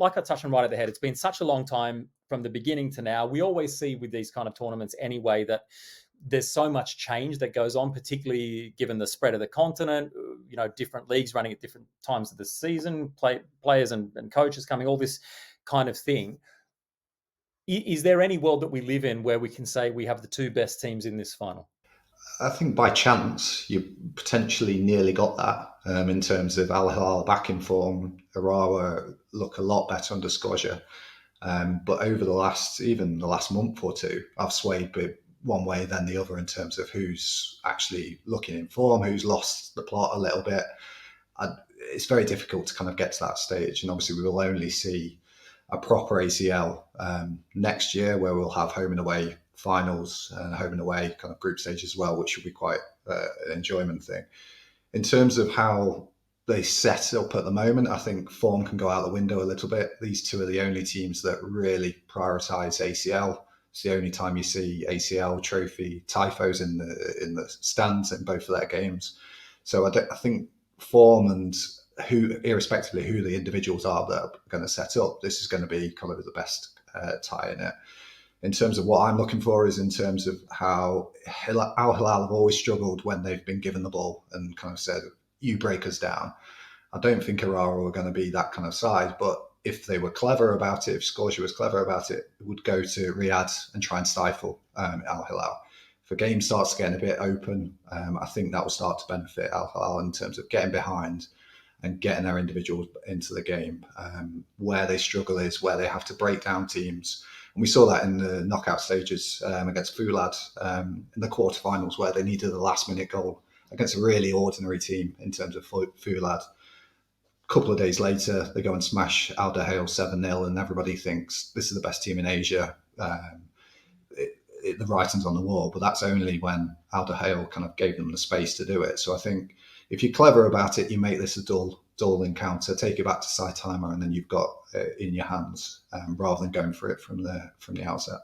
like I touched on right at the head, it's been such a long time from the beginning to now. We always see with these kind of tournaments anyway that there's so much change that goes on, particularly given the spread of the continent, different leagues running at different times of the season, players and coaches coming, all this kind of thing. Is there any world that we live in where we can say we have the two best teams in this final? I think by chance you potentially nearly got that in terms of Al Hilal back in form. Urawa look a lot better under Scotia. But over even the last month or two, I've swayed one way than the other in terms of who's actually looking in form, who's lost the plot a little bit. It's very difficult to kind of get to that stage. And obviously we will only see a proper ACL next year, where we'll have home and away finals and home and away kind of group stage as well, which will be quite an enjoyment thing. In terms of how they set up at the moment, I think form can go out the window a little bit. These two are the only teams that really prioritise ACL. It's the only time you see ACL trophy typos in the stands in both of their games. So I think form and irrespectively who the individuals are that are going to set up, this is going to be kind of the best tie in it. In terms of what I'm looking for is in terms of how Al Hilal have always struggled when they've been given the ball and kind of said, you break us down. I don't think Urawa are going to be that kind of side, but if they were clever about it, if Scotia was clever about it, it would go to Riyadh and try and stifle Al Hilal. If a game starts getting a bit open, I think that will start to benefit Al Hilal in terms of getting behind and getting their individuals into the game. Where they struggle is where they have to break down teams. And we saw that in the knockout stages against Fulad in the quarterfinals, where they needed a last-minute goal against a really ordinary team in terms of Fulad. A couple of days later, they go and smash Al Dahail 7-0, and everybody thinks this is the best team in Asia. The writing's on the wall, but that's only when Al Dahail kind of gave them the space to do it. So I think if you're clever about it, you make this a dull encounter, take it back to Saitama, and then you've got it in your hands rather than going for it from the outset.